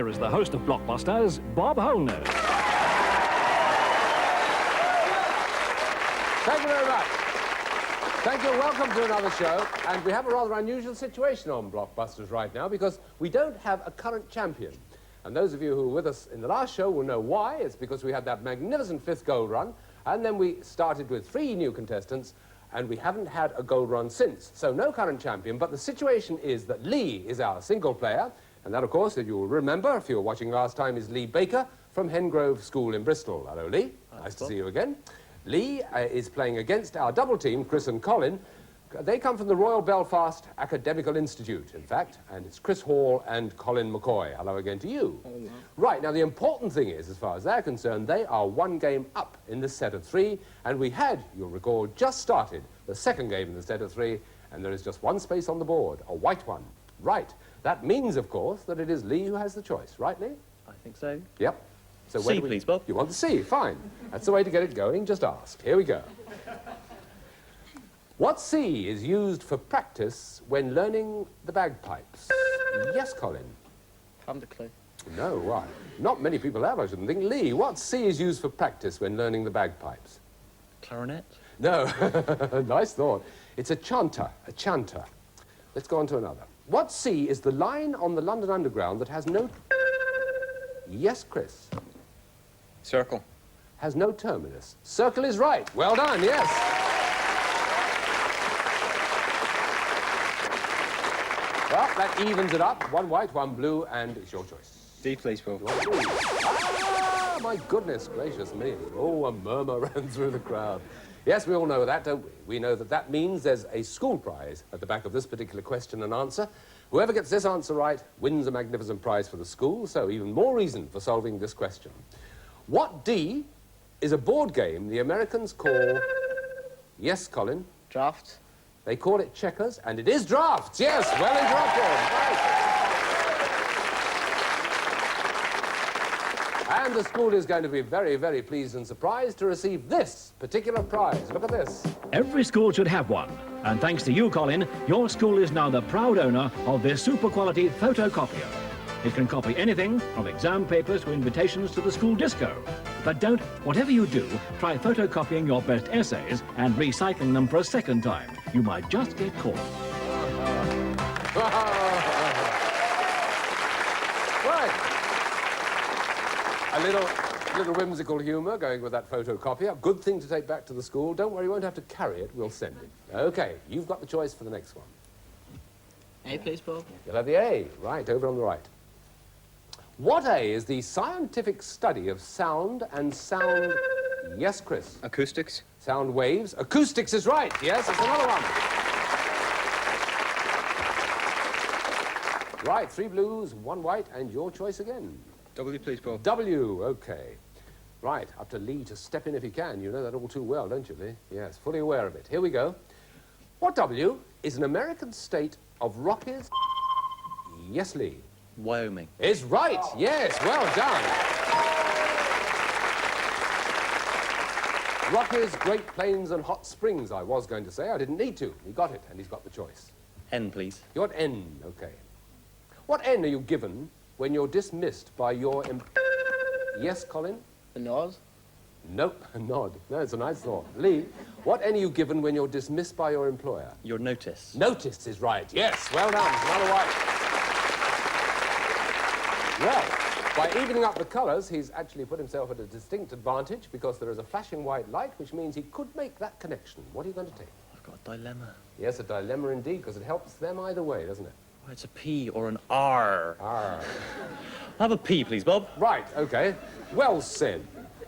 here is the host of Blockbusters, Bob Holness. Thank you very much. Thank you. Welcome to another show. And we have a rather unusual situation on Blockbusters right now because we don't have a current champion. And those of you who were with us in the last show will know why. It's because we had that magnificent 5th gold run, and then we started with 3 new contestants, and we haven't had a gold run since. So no current champion, but the situation is that Lee is our single player, and that, of course, if you will remember, if you were watching last time, is Lee Baker from Hengrove School in Bristol. Hello, Lee. Nice to see you again. Lee is playing against our double team, Chris and Colin. They come from the Royal Belfast Academical Institute, in fact, and it's Chris Hall and Colin McCoy. Hello again to you. Hello. Right, now the important thing is, as far as they're concerned, they are 1 game up in this set of 3, and we had, you'll recall, just started the 2nd game in the set of 3, and there is just 1 space on the board, a white one. Right, that means, of course, that it is Lee who has the choice, right, Lee? I think so. Yep. So C, please, Bob. You want the C, fine. That's the way to get it going, just ask. Here we go. What C is used for practice when learning the bagpipes? Yes, Colin. Haven't a clue. No, why? Not many people have, I shouldn't think. Lee, what C is used for practice when learning the bagpipes? Clarinet? No. Nice thought. It's a chanter, a chanter. Let's go on to another. What C is the line on the London Underground that has no... Yes, Chris. Circle. Has no terminus. Circle is right. Well done, yes. Well, that evens it up. 1 white, 1 blue, and it's your choice. D, please, Bob. Ah, my goodness gracious me. Oh, a murmur ran through the crowd. Yes, we all know that, don't we? We know that that means there's a school prize at the back of this particular question and answer. Whoever gets this answer right wins a magnificent prize for the school, so even more reason for solving this question. What D is a board game the Americans call... Yes, Colin? Draft. They call it checkers, and it is drafts. Yes, well interrupted. Right. And the school is going to be very, very pleased and surprised to receive this particular prize. Look at this. Every school should have one. And thanks to you, Colin, your school is now the proud owner of this super-quality photocopier. It can copy anything from exam papers to invitations to the school disco. But don't, whatever you do, try photocopying your best essays and recycling them for a 2nd time. You might just get caught. Right. A little whimsical humour going with that photocopier. Good thing to take back to the school. Don't worry, you won't have to carry it. We'll send it. OK, you've got the choice for the next one. A, please, Bob. You'll have the A. Right, over on the right. What A is the scientific study of sound and sound... Yes, Chris? Acoustics. Sound waves. Acoustics is right. Yes, it's another one. Right, 3 blues, 1 white, and your choice again. W, please, Bob. W, OK. Right, up to Lee to step in if he can. You know that all too well, don't you, Lee? Yes, fully aware of it. Here we go. What W is an American state of Rockies? Yes, Lee. Wyoming. Is right. Yes, well done. Rockies, Great Plains and Hot Springs, I was going to say. I didn't need to. He got it, and he's got the choice. N, please. You got N, OK. What N are you given when you're dismissed by your... Yes, Colin? A nod. Nope, a nod. No, it's a nice thought. Lee, what N are you given when you're dismissed by your employer? Your notice. Notice is right. Yes, well done. Another white. Well, by evening up the colours, he's actually put himself at a distinct advantage because there is a flashing white light, which means he could make that connection. What are you going to take? I've got a dilemma. Yes, a dilemma indeed, because it helps them either way, doesn't it? Oh, it's a P or an R. R. I'll have a P, please, Bob. Right, OK. Well said.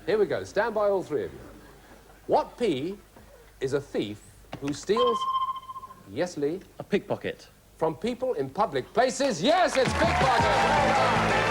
Here we go. Stand by, all 3 of you. What P is a thief who steals... Yes, Lee? A pickpocket. From people in public places? Yes, it's pickpocket!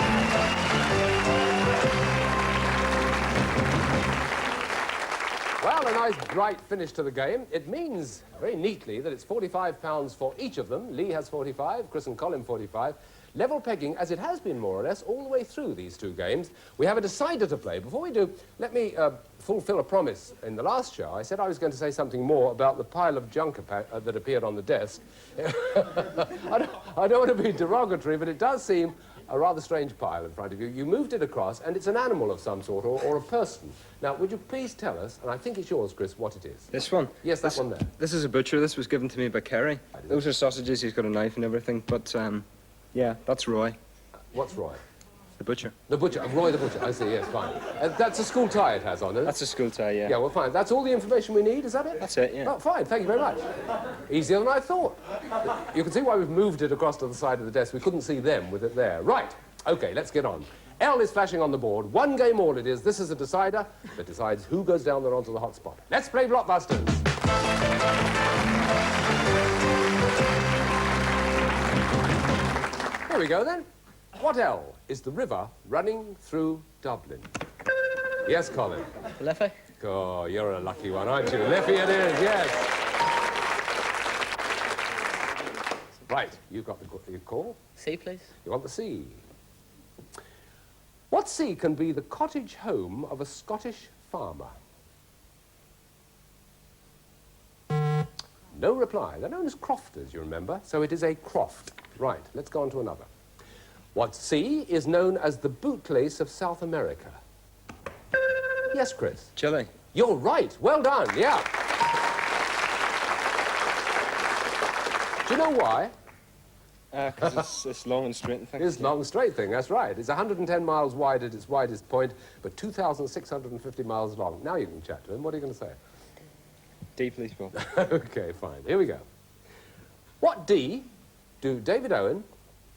Well, a nice bright finish to the game. It means, very neatly, that it's £45 for each of them. Lee has 45, Chris and Colin 45. Level pegging, as it has been more or less, all the way through these 2 games. We have a decider to play. Before we do, let me fulfill a promise. In the last show, I said I was going to say something more about the pile of junk that appeared on the desk. I don't want to be derogatory, but it does seem a rather strange pile in front of you. You moved it across, and it's an animal of some sort, or a person. Now, would you please tell us, and I think it's yours, Chris, what it is? This one? Yes, that one there. This is a butcher. This was given to me by Kerry. Those are sausages. He's got a knife and everything. But, yeah, that's Roy. What's Roy? The butcher. The butcher. Roy the butcher. I see, yes, fine. That's a school tie it has on it. That's a school tie, yeah. Yeah, well, fine. That's all the information we need, is that it? That's it, yeah. Oh, fine. Thank you very much. Easier than I thought. You can see why we've moved it across to the side of the desk. We couldn't see them with it there. Right. OK, let's get on. L is flashing on the board. One game all it is. This is a decider that decides who goes down there onto the hot spot. Let's play Blockbusters. Here we go, then. What L is the river running through Dublin? Yes, Colin. Liffey? Oh, you're a lucky one, aren't you? Liffey it is, yes. Right, you've got the call. C, please. You want the sea. What sea can be the cottage home of a Scottish farmer? No reply. They're known as crofters, you remember, so it is a croft. Right, let's go on to another. What sea is known as the bootlace of South America? Yes, Chris. Chile. You're right. Well done, yeah. Do you know why? Because it's long and straight and thick. It's long straight thing, that's right. It's 110 miles wide at its widest point, but 2,650 miles long. Now you can chat to him. What are you going to say? D, please, Bob. OK, fine. Here we go. What D do David Owen,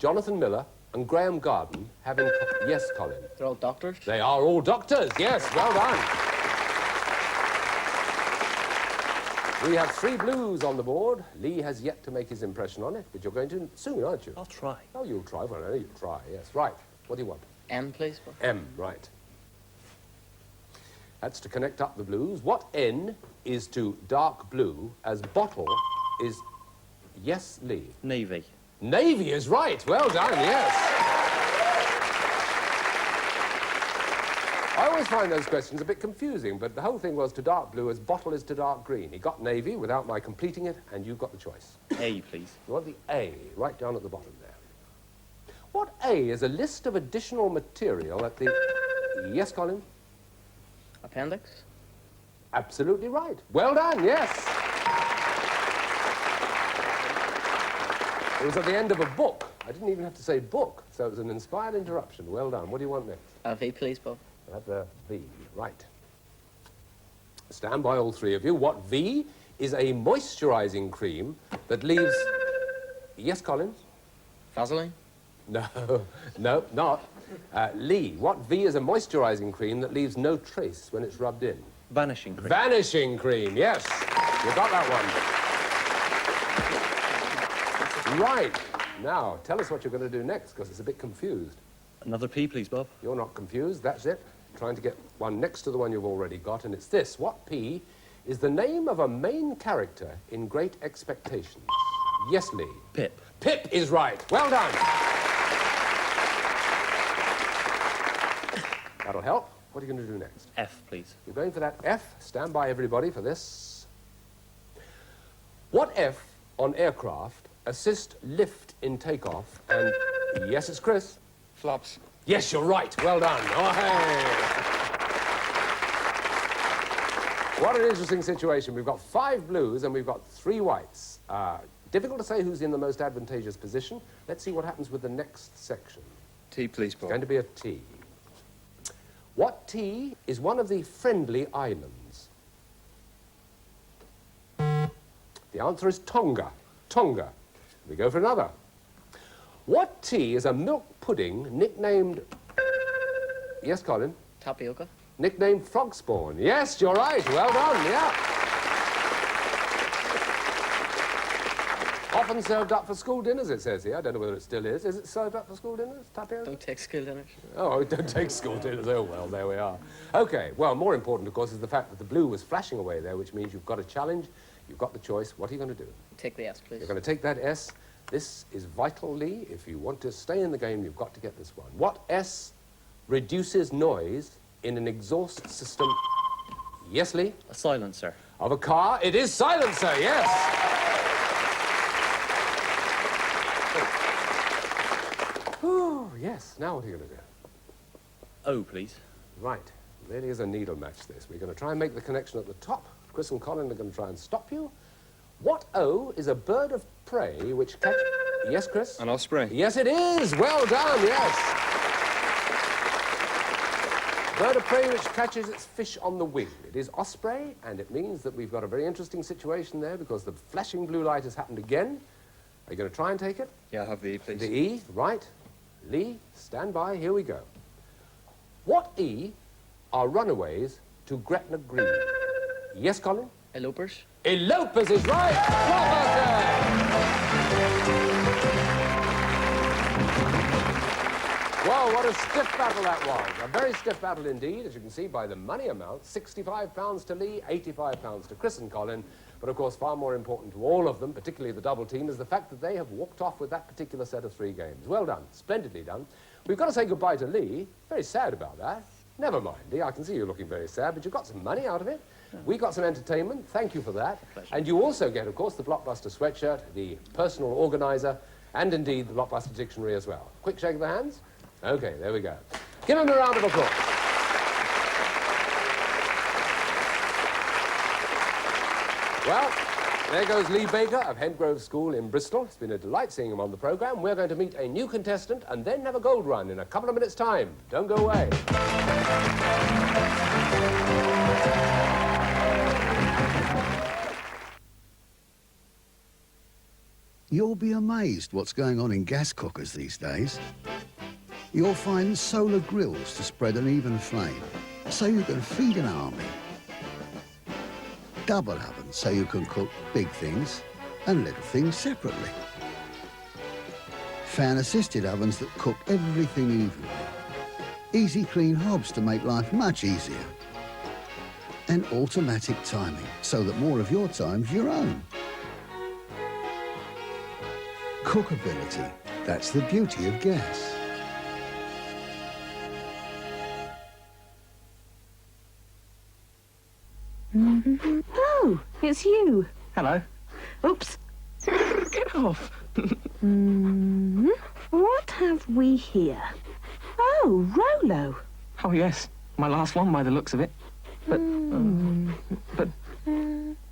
Jonathan Miller, and Graham Garden have in... Yes, Colin. They're all doctors. They are all doctors, yes. Well done. We have 3 blues on the board. Lee has yet to make his impression on it, but you're going to soon, aren't you? I'll try. Oh, you'll try. Well, I know you'll try, yes. Right. What do you want? M, please, Bob. M, right. That's to connect up the blues. What N is to dark blue as bottle is... Yes, Lee. Navy. Navy is right. Well done, yes. I always find those questions a bit confusing, but the whole thing was to dark blue as bottle is to dark green. He got Navy without my completing it, and you got the choice. A, please. You want the A, right down at the bottom there. What A is a list of additional material at the... Yes, Colin? Appendix. Absolutely right. Well done, yes. It was at the end of a book. I didn't even have to say book, so it was an inspired interruption. Well done. What do you want next? A V, please, Bob. That's a V, right. Stand by, all 3 of you. What V is a moisturizing cream that leaves... Yes, Colin? Vaseline. No, no, not. Lee, what V is a moisturizing cream that leaves no trace when it's rubbed in? Vanishing cream. Vanishing cream, yes. You got that one. Right. Now, tell us what you're going to do next, because it's a bit confused. Another P, please, Bob. You're not confused, that's it. Trying to get one next to the one you've already got, and it's this. What P is the name of a main character in Great Expectations? Yes, Lee. Pip. Pip is right. Well done. That'll help. What are you going to do next? F, please. You're going for that F. Stand by, everybody, for this. What F on aircraft assist lift in takeoff and... Yes, it's Chris. Flaps. Yes, you're right. Well done. Oh, hey. What an interesting situation. We've got 5 blues and we've got 3 whites. Difficult to say who's in the most advantageous position. Let's see what happens with the next section. T, please, It's Bob. going to be a T. What T is one of the friendly islands? The answer is Tonga. Tonga. We go for another. What tea is a milk pudding nicknamed... Yes, Colin? Tapioca. Nicknamed frog spawn. Yes, you're right. Well done, yeah. Often served up for school dinners, it says here. I don't know whether it still is. Is it served up for school dinners, tapioca? Don't take school dinners. Oh, don't take school dinners. Oh, well, there we are. OK, well, more important, of course, is the fact that the blue was flashing away there, which means you've got a challenge, you've got the choice. What are you going to do? Take the S, please. You're going to take that S. This is vital, Lee. If you want to stay in the game, you've got to get this one. What S reduces noise in an exhaust system? Yes, Lee? A silencer. Of a car? It is silencer, yes. Whew, Yes, now what are you going to do? O, please. Right. Really is a needle match, this. We're going to try and make the connection at the top. Chris and Colin are going to try and stop you. What O is a bird of prey which catches... Yes, Chris? An osprey. Yes, it is. Well done, yes. Bird of prey which catches its fish on the wing. It is osprey, and it means that we've got a very interesting situation there because the flashing blue light has happened again. Are you going to try and take it? Yeah, I'll have the E, please. The E, right. Lee, stand by. Here we go. What E are runaways to Gretna Green? Yes, Colin? Elopers. Elopers is right! Whoa, what a stiff battle that was. A very stiff battle indeed, as you can see by the money amount. £65 to Lee, £85 to Chris and Colin. But of course, far more important to all of them, particularly the double team, is the fact that they have walked off with that particular set of 3 games. Well done, splendidly done. We've got to say goodbye to Lee. Very sad about that. Never mind, Lee, I can see you looking very sad, but you got some money out of it. We got some entertainment. Thank you for that. And you also get, of course, the Blockbuster sweatshirt, the personal organizer, and indeed the Blockbuster dictionary as well. Quick shake of the hands. Okay, there we go. Give him a round of applause. Well, there goes Lee Baker of Hengrove School in Bristol. It's been a delight seeing him on the programme. We're going to meet a new contestant and then have a gold run in a couple of minutes' time. Don't go away. You'll be amazed what's going on in gas cookers these days. You'll find solar grills to spread an even flame, so you can feed an army. Double ovens, so you can cook big things and little things separately. Fan-assisted ovens that cook everything evenly. Easy clean hobs to make life much easier. And automatic timing, so that more of your time's your own. Cookability, that's the beauty of gas. Oh, it's you. Hello. Oops. Get off. What have we here? Oh, Rolo. Oh, yes. My last one by the looks of it. But,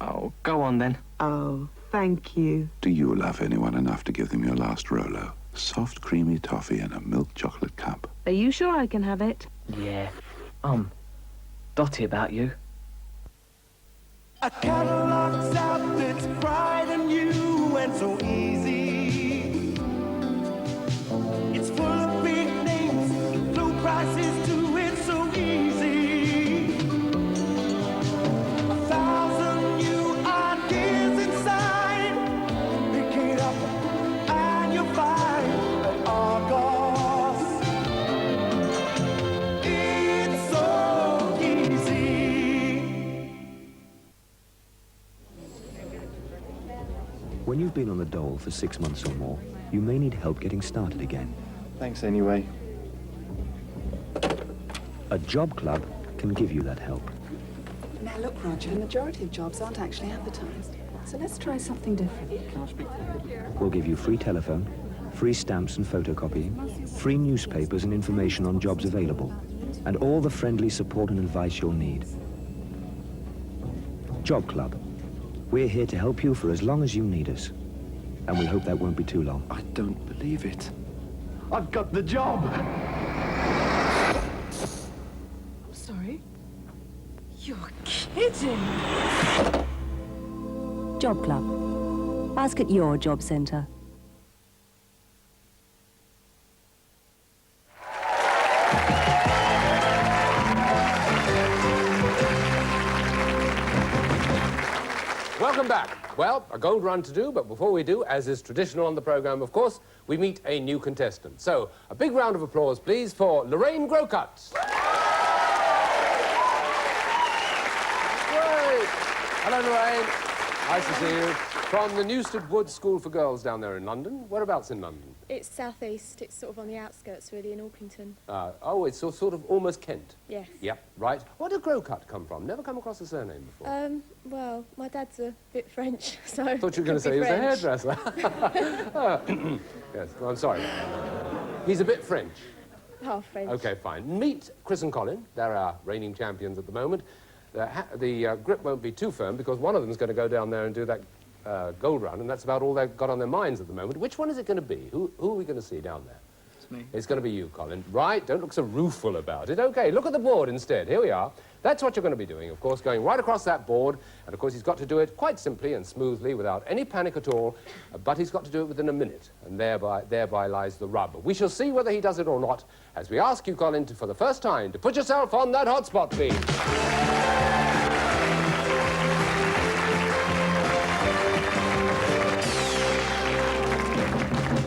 oh, go on then. Oh, thank you. Do you love anyone enough to give them your last Rolo? Soft, creamy toffee in a milk chocolate cup. Are you sure I can have it? Yeah. Dotty about you. A catalog's out that's bright and new and so easy. It's full of big names, low prices too, it's so easy. 1,000 new ideas inside. Pick it up and you'll find that Argos. It's so easy. When you've been on the dole for 6 months or more, you may need help getting started again. Thanks anyway. A job club can give you that help. Now look, Roger, the majority of jobs aren't actually advertised. So let's try something different. We'll give you free telephone, free stamps and photocopying, free newspapers and information on jobs available, and all the friendly support and advice you'll need. Job Club. We're here to help you for as long as you need us. And we hope that won't be too long. I don't believe it. I've got the job. I'm sorry. You're kidding. Job Club. Ask at your job centre. Welcome back. Well, a gold run to do, but before we do, as is traditional on the programme, of course, we meet a new contestant. So, a big round of applause, please, for Lorraine Grocott. Great. Hello, Lorraine. Nice to see you. From the Newstead Wood School for Girls down there in London. Whereabouts in London? It's southeast. It's sort of on the outskirts, really, in Orpington. Oh, it's sort of almost Kent. Yes. Yep, right. Where did Grocott come from? Never come across the surname before. Well, my dad's a bit French, so... Thought you were going to say he was a hairdresser. Yes, well, I'm sorry. He's a bit French. Half French. Okay, fine. Meet Chris and Colin. They're our reigning champions at the moment. The grip won't be too firm because one of them is going to go down there and do that gold run, and that's about all they've got on their minds at the moment. Which one is it going to be? Who are we going to see down there? It's me. It's going to be you, Colin. Right, don't look so rueful about it. Okay, look at the board instead. Here we are. That's what you're going to be doing, of course, going right across that board. And, of course, he's got to do it quite simply and smoothly without any panic at all, but he's got to do it within a minute, and thereby lies the rub. We shall see whether he does it or not as we ask you, Colin, for the first time, to put yourself on that hotspot, please.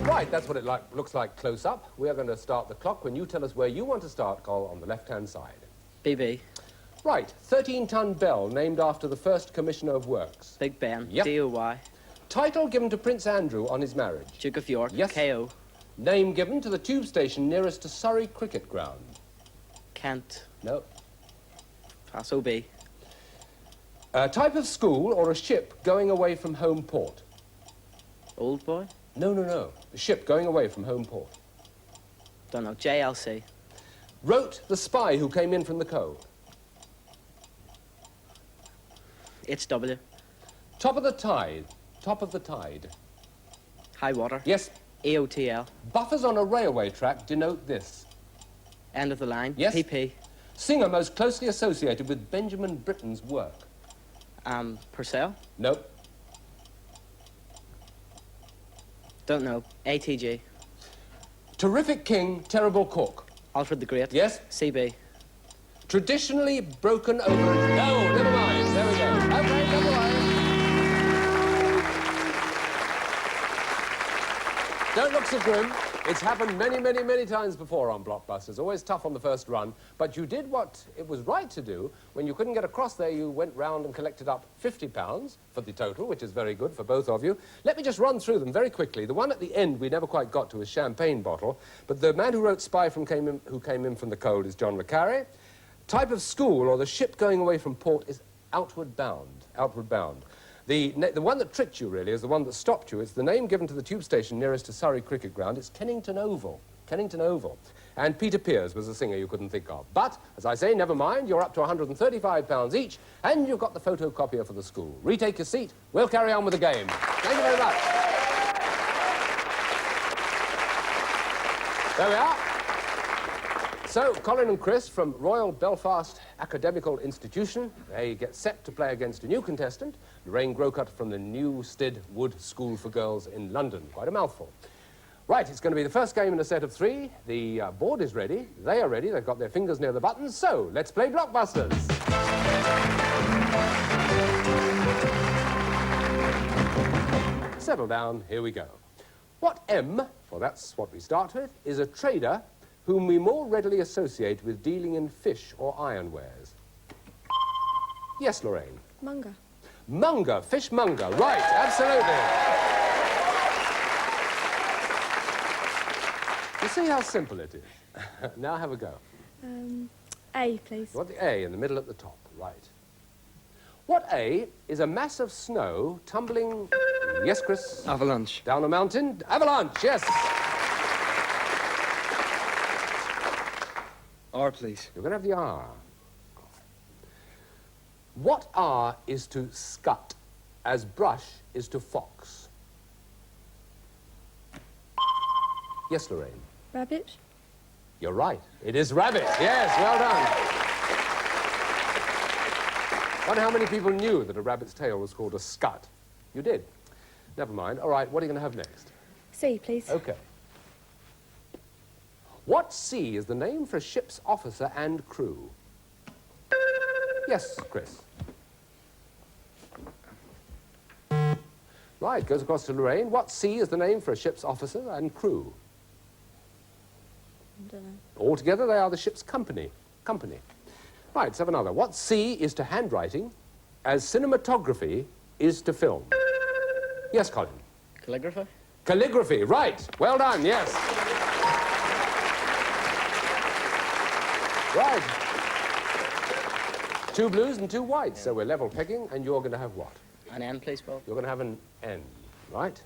Right, that's what it looks like close up. We are going to start the clock when you tell us where you want to start, Col, on the left-hand side. BB. Right, 13-ton bell named after the first Commissioner of Works. Big Ben. Yep. DOY. Title given to Prince Andrew on his marriage. Duke of York. Yes. KO. Name given to the tube station nearest to Surrey Cricket Ground. Kent. No. Pass OB. A type of school or a ship going away from home port. Old Boy. No. A ship going away from home port. Don't know. JLC. Wrote the spy who came in from the cold. It's W. Top of the tide. Top of the tide. High water. Yes. EOTL. Buffers on a railway track denote this. End of the line. Yes. PP. Singer most closely associated with Benjamin Britten's work. Purcell. Nope. Don't know. ATG. Terrific king, terrible cook. Alfred the Great. Yes. CB. Traditionally broken over... No, never mind. There we go. Okay, never mind. Don't look so grim. It's happened many times before on Blockbusters. Always tough on the first run. But you did what it was right to do. When you couldn't get across there, you went round and collected up £50 for the total, which is very good for both of you. Let me just run through them very quickly. The one at the end we never quite got to is Champagne Bottle. But the man who wrote Spy who came in from the cold is John le Carré. Type of school or the ship going away from port is outward bound. Outward bound. The one that tricked you, really, is the one that stopped you. It's the name given to the tube station nearest to Surrey Cricket Ground. It's Kennington Oval. Kennington Oval. And Peter Pears was the singer you couldn't think of. But, as I say, never mind. You're up to £135 each, and you've got the photocopier for the school. Retake your seat. We'll carry on with the game. Thank you very much. There we are. So, Colin and Chris from Royal Belfast Academical Institution, they get set to play against a new contestant, Lorraine Grocott from the Newstead Wood School for Girls in London. Quite a mouthful. Right, it's going to be the first game in a set of 3. The board is ready. They are ready. They've got their fingers near the buttons. So, let's play Blockbusters. Settle down. Here we go. What M, well, that's what we start with, is a trader whom we more readily associate with dealing in fish or ironwares? Yes, Lorraine. Munger. Munger, fishmonger, right, absolutely. You see how simple it is. Now have a go. A, please. You want the A in the middle at the top, right. What A is a mass of snow tumbling... Yes, Chris? Avalanche. Down a mountain? Avalanche, yes. R, please. You're going to have the R. What R is to scut as brush is to fox? Yes, Lorraine. Rabbit. You're right. It is rabbit. Yes, well done. Wonder how many people knew that a rabbit's tail was called a scut. You did. Never mind. All right, what are you going to have next? C, please. Okay. What C is the name for a ship's officer and crew? Yes, Chris. Right, goes across to Lorraine. What C is the name for a ship's officer and crew? I don't know. Altogether, they are the ship's company. Right, let's have another. What C is to handwriting as cinematography is to film? Yes, Colin. Calligraphy. Calligraphy, right. Well done, yes. Right. 2 blues and 2 whites, so we're level pegging, and you're going to have what? An N, please, Bob. You're going to have an N, right?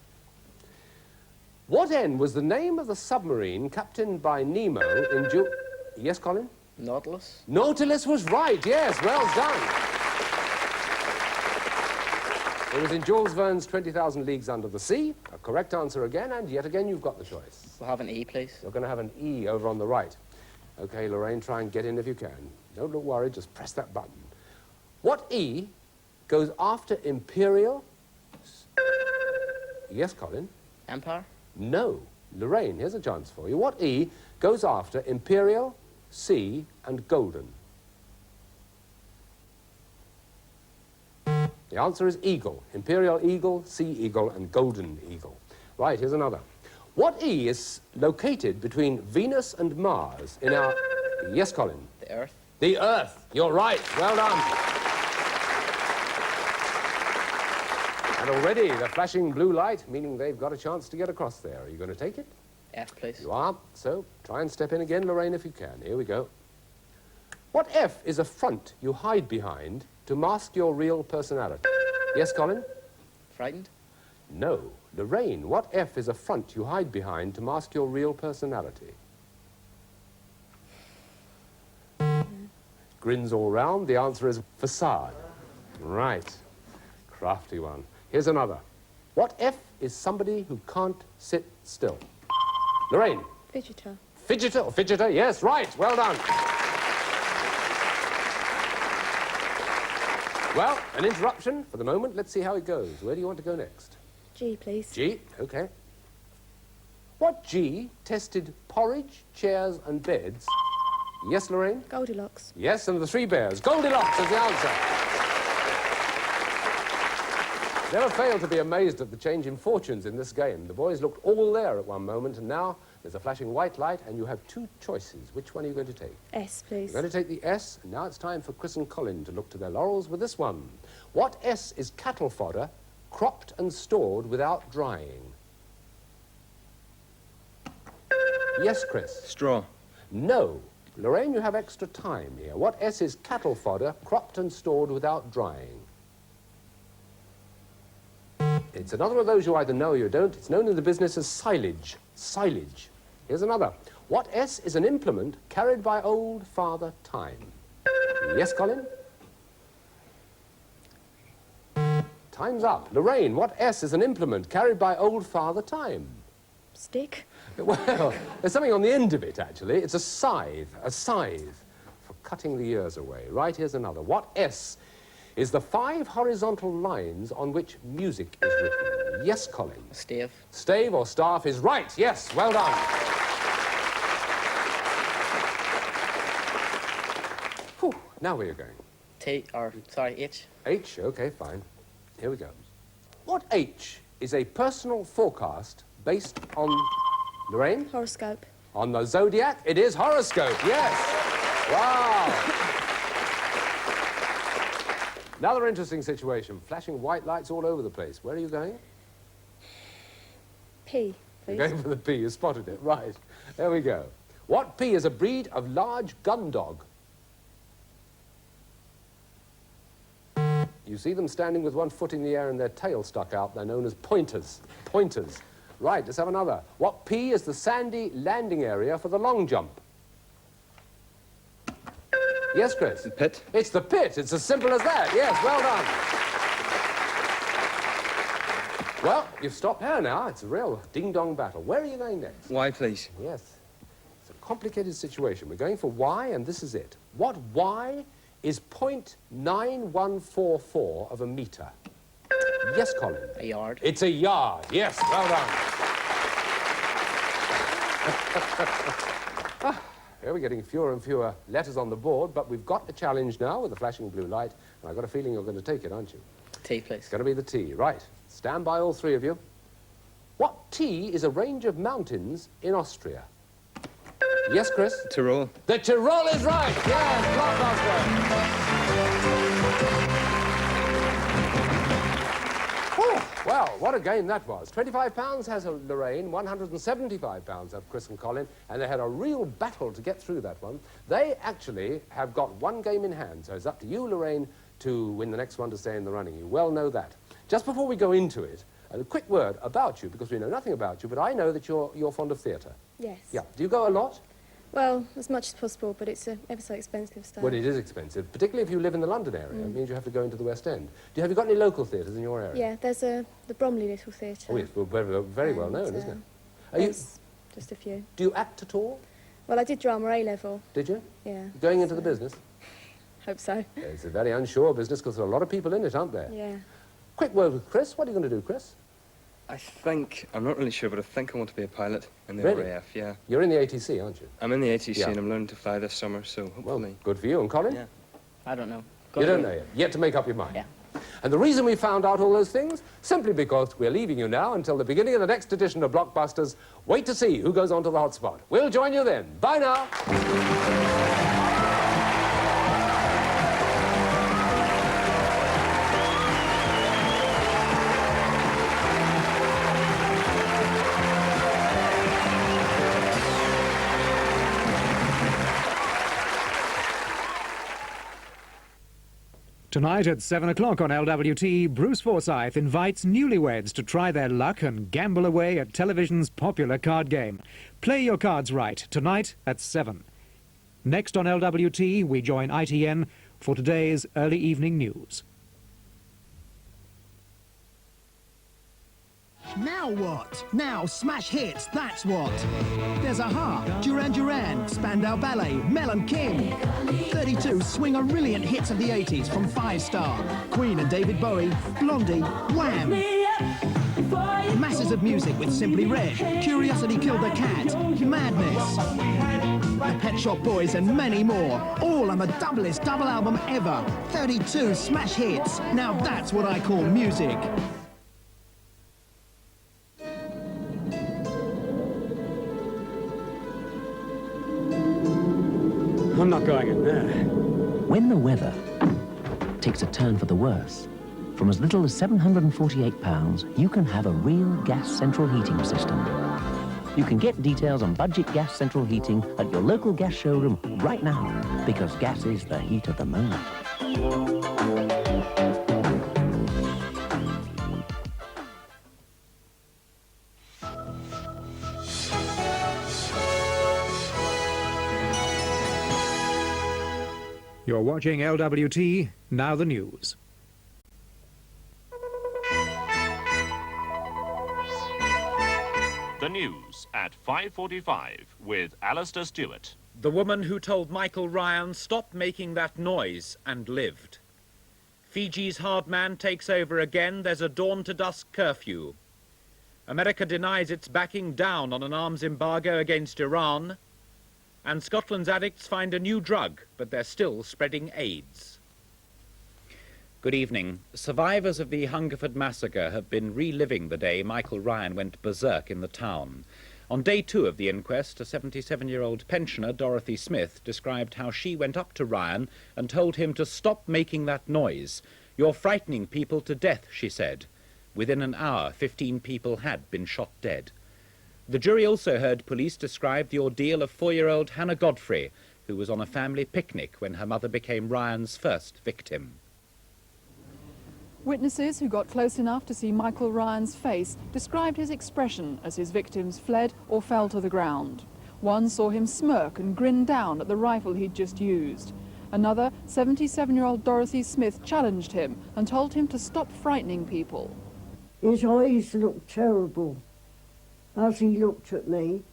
What N was the name of the submarine captained by Nemo in Yes, Colin? Nautilus. Nautilus was right, yes, well done. It was in Jules Verne's 20,000 Leagues Under the Sea. A correct answer again, and yet again you've got the choice. We'll have an E, please. You're going to have an E over on the right. Okay, Lorraine, try and get in if you can. Don't look worried, just press that button. What E goes after Imperial? Yes, Colin? Empire. No. Lorraine, here's a chance for you. What E goes after Imperial, C, and Golden? The answer is Eagle. Imperial Eagle, Sea Eagle, and Golden Eagle. Right, here's another. What E is located between Venus and Mars in our... Yes, Colin? The Earth. The Earth. You're right. Well done. And already the flashing blue light, meaning they've got a chance to get across there. Are you going to take it? F, please. You are. So try and step in again, Lorraine, if you can. Here we go. What F is a front you hide behind to mask your real personality? Yes, Colin? Frightened. No. Lorraine, what F is a front you hide behind to mask your real personality? Grins all round. The answer is facade. Right. Crafty one. Here's another. What F is somebody who can't sit still? Lorraine. Fidgeter. Fidgeter or fidgeter? Yes, right. Well done. Well, an interruption for the moment. Let's see how it goes. Where do you want to go next? G, please. G, okay. What G tested porridge, chairs, and beds? Yes, Lorraine? Goldilocks. Yes, and the three bears. Goldilocks is the answer. Never fail to be amazed at the change in fortunes in this game. The boys looked all there at one moment, and now there's a flashing white light, and you have two choices. Which one are you going to take? S, please. You're going to take the S, and now it's time for Chris and Colin to look to their laurels with this one. What S is cattle fodder, cropped and stored without drying? Yes, Chris? Straw. No. Lorraine, you have extra time here. What S is cattle fodder, cropped and stored without drying? It's another of those you either know or you don't. It's known in the business as silage. Silage. Here's another. What S is an implement carried by old Father Time? Yes, Colin? Time's up. Lorraine, what S is an implement carried by old Father Time? Stick. Well, there's something on the end of it, actually. It's a scythe for cutting the years away. Right, here's another. What S is the 5 horizontal lines on which music is written? Yes, Colin? Stave. Stave or staff is right. Yes, well done. Whew, now where are you going? H. H, okay, fine. Here we go. What H is a personal forecast based on... Lorraine? Horoscope. On the zodiac? It is horoscope, yes. Wow. Another interesting situation. Flashing white lights all over the place. Where are you going? P, please. You're going for the P. You spotted it. Right. There we go. What P is a breed of large gun dog? You see them standing with one foot in the air and their tail stuck out. They're known as pointers. Pointers. Right, let's have another. What P is the sandy landing area for the long jump? Yes, Chris? The pit. It's the pit. It's as simple as that. Yes, well done. Well, you've stopped here now. It's a real ding-dong battle. Where are you going next? Y, please. Yes. It's a complicated situation. We're going for Y, and this is it. What Y is 0.9144 of a metre? Yes, Colin? A yard. It's a yard. Yes, well done. Here we're getting fewer and fewer letters on the board, but we've got a challenge now with the flashing blue light, and I've got a feeling you're going to take it, aren't you? T, please. It's going to be the T. Right. Stand by, all three of you. What T is a range of mountains in Austria? Yes, Chris? Tyrol. The Tyrol is right. Yes, Blockbuster. Whew. Well, what a game that was. £25 has Lorraine, £175 have Chris and Colin, and they had a real battle to get through that one. They actually have got one game in hand, so it's up to you, Lorraine, to win the next one to stay in the running. You well know that. Just before we go into it, A quick word about you, because we know nothing about you, but I know that you're fond of theatre. Yes. Yeah. Do you go a lot? Well, as much as possible, but it's ever so expensive stuff. Well, it is expensive, particularly if you live in the London area. It means you have to go into the West End. Have you got any local theatres in your area? Yeah, there's the Bromley Little Theatre. Oh, yes, well, very well known, isn't it? There's just a few. Do you act at all? Well, I did drama A-level. Did you? Yeah. Going into the business? Hope so. Yeah, it's a very unsure business because there are a lot of people in it, aren't there? Yeah. Quick word with Chris. What are you going to do, Chris? I think, I'm not really sure, but I think I want to be a pilot in the Really? RAF, yeah. You're in the ATC, aren't you? I'm in the ATC Yeah. and I'm learning to fly this summer, so hopefully... Well, good for you. And Colin? Yeah. I don't know. You don't know yet. Yet to make up your mind. Yeah. And the reason we found out all those things, simply because we're leaving you now until the beginning of the next edition of Blockbusters. Wait to see who goes on to the hotspot. We'll join you then. Bye now. Tonight at 7 o'clock on LWT, Bruce Forsyth invites newlyweds to try their luck and gamble away at television's popular card game. Play your cards right, tonight at 7. Next on LWT, we join ITN for today's early evening news. Now what? Now smash hits, that's what. There's Aha, Duran Duran, Spandau Ballet, Mel and King. 32 swing-a-rilliant hits of the 80s from 5 Star. Queen and David Bowie, Blondie, Wham! Masses of music with Simply Red, Curiosity Killed the Cat, Madness, The Pet Shop Boys and many more. All on the doublest double album ever. 32 smash hits. Now that's what I call music. I'm not going in there. When the weather takes a turn for the worse, from as little as £748, you can have a real gas central heating system. You can get details on budget gas central heating at your local gas showroom right now, because gas is the heat of the moment. You're watching LWT, now the news. The news at 5:45 with Alistair Stewart. The woman who told Michael Ryan, "Stop making that noise," and lived. Fiji's hard man takes over again. There's a dawn to dusk curfew. America denies its backing down on an arms embargo against Iran. And Scotland's addicts find a new drug, but they're still spreading AIDS. Good evening. Survivors of the Hungerford massacre have been reliving the day Michael Ryan went berserk in the town. On day 2 of the inquest, a 77-year-old pensioner, Dorothy Smith, described how she went up to Ryan and told him to stop making that noise. "You're frightening people to death," she said. Within an hour, 15 people had been shot dead. The jury also heard police describe the ordeal of 4-year-old Hannah Godfrey, who was on a family picnic when her mother became Ryan's first victim. Witnesses who got close enough to see Michael Ryan's face described his expression as his victims fled or fell to the ground. One saw him smirk and grin down at the rifle he'd just used. Another, 77-year-old Dorothy Smith, challenged him and told him to stop frightening people. His eyes looked terrible. As he looked at me,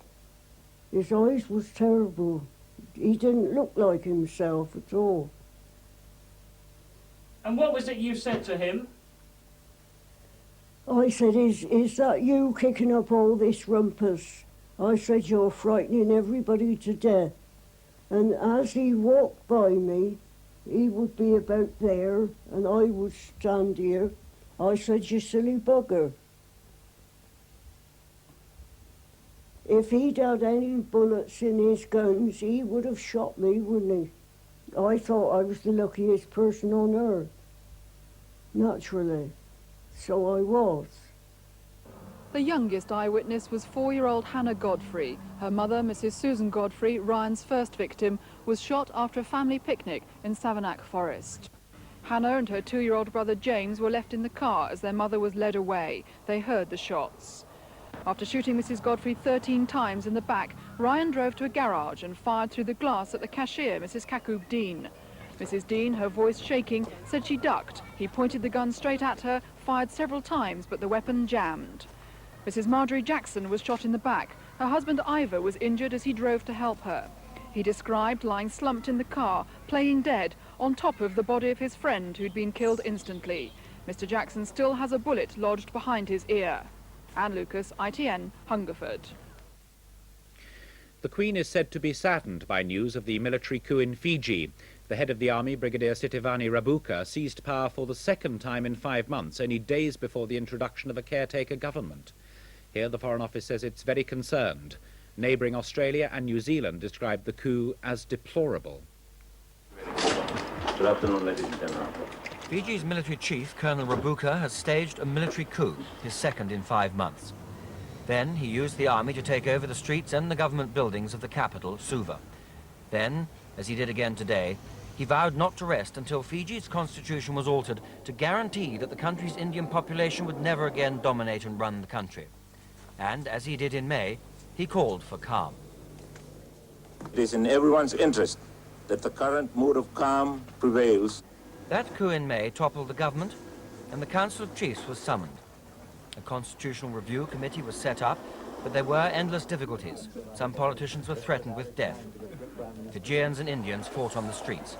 his eyes was terrible. He didn't look like himself at all. And what was it you said to him? I said, is that you kicking up all this rumpus? I said, you're frightening everybody to death. And as he walked by me, he would be about there, and I would stand here. I said, you silly bugger. If he'd had any bullets in his guns, he would have shot me, wouldn't he? I thought I was the luckiest person on earth. Naturally. So I was. The youngest eyewitness was 4-year-old Hannah Godfrey. Her mother, Mrs. Susan Godfrey, Ryan's first victim, was shot after a family picnic in Savernake Forest. Hannah and her 2-year-old brother James were left in the car as their mother was led away. They heard the shots. After shooting Mrs. Godfrey 13 times in the back, Ryan drove to a garage and fired through the glass at the cashier, Mrs. Kakub Dean. Mrs. Dean, her voice shaking, said she ducked. He pointed the gun straight at her, fired several times, but the weapon jammed. Mrs. Marjorie Jackson was shot in the back. Her husband Ivor was injured as he drove to help her. He described lying slumped in the car, playing dead, on top of the body of his friend who'd been killed instantly. Mr. Jackson still has a bullet lodged behind his ear. Anne Lucas, ITN, Hungerford. The Queen is said to be saddened by news of the military coup in Fiji. The head of the army, Brigadier Sitivani Rabuka, seized power for the second time in 5 months, only days before the introduction of a caretaker government. Here the Foreign Office says it's very concerned. Neighbouring Australia and New Zealand described the coup as deplorable. Good afternoon, ladies and gentlemen. Fiji's military chief, Colonel Rabuka, has staged a military coup, his second in 5 months. Then he used the army to take over the streets and the government buildings of the capital, Suva. Then, as he did again today, he vowed not to rest until Fiji's constitution was altered to guarantee that the country's Indian population would never again dominate and run the country. And, as he did in May, he called for calm. It is in everyone's interest that the current mood of calm prevails. That coup in May toppled the government, and the Council of Chiefs was summoned. A constitutional review committee was set up, but there were endless difficulties. Some politicians were threatened with death. Fijians and Indians fought on the streets.